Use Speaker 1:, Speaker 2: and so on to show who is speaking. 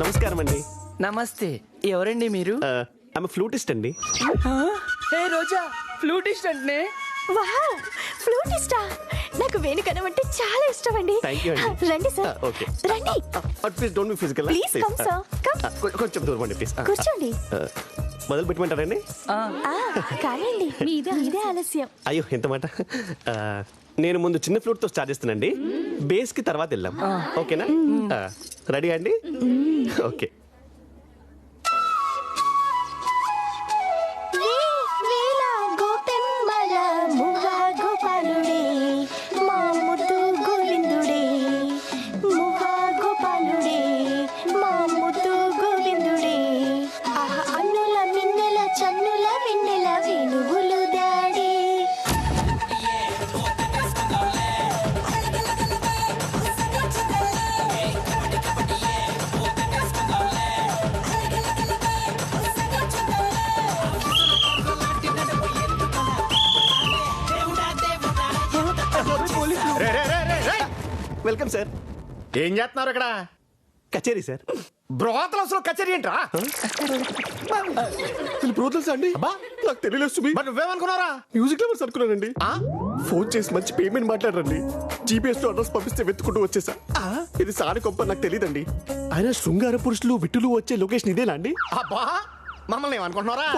Speaker 1: నమస్కారం అండి.
Speaker 2: నమస్తే. ఎవరండి మీరు?
Speaker 1: ఆమె ఫ్లూటిస్ట్ అండి.
Speaker 2: ఏ రోజా, ఫ్లూటిస్ట్ అంటే?
Speaker 3: వావ్, ఫ్లూటిస్టా? నాకు వేణుకనం అంటే చాలా ఇష్టం అండి.
Speaker 1: Thank you అండి.
Speaker 3: రండి సార్.
Speaker 1: ఓకే.
Speaker 3: రండి.
Speaker 1: Please don't be physical.
Speaker 3: Please come sir, come.
Speaker 1: కొంచెం దూరం అండి ప్లీజ్.
Speaker 3: కూర్చోండి.
Speaker 1: మొదలు పెట్టమంటారండి?
Speaker 3: కానివ్వండి, మీదే ఆలస్యం.
Speaker 1: అయ్యో ఎంత మాట. నేను ముందు చిన్న ఫ్లూట్ తో స్టార్ట్ చేస్తానండి. బేస్ కి తర్వాత వెళ్దాం. ఓకేనా? రెడీ అండి? ఓకే. Welcome sir.
Speaker 4: ఏం చేస్తున్నారు ఇక్కడ?
Speaker 1: కచేరీ సార్.
Speaker 4: బ్రోతలసలు కచేరీ ఏంట్రా?
Speaker 1: బ్రోతల్స్ అండి?
Speaker 4: అబ్బా,
Speaker 1: నాకు తెలియలేదు సుమి.
Speaker 4: మరి నువ్వేమనుకున్నారా?
Speaker 1: మ్యూజిక్ లవర్స్ అనుకున్నానండి.
Speaker 4: ఆ?
Speaker 1: ఫోన్ చేసి మంచి పేమెంట్ మాట్లాడరండి. జీపీఎస్ లో అడ్రస్ పంపిస్తే వెతుకుంటూ వచ్చేసా. ఇది సారి గొప్ప నాకు తెలియదండి. ఆయన శృంగార పురుషులు విట్టులు వచ్చే లొకేషన్ ఇదేనా అండి?
Speaker 4: అబ్బా, మమ్మల్ని ఏమనుకుంటున్నారా?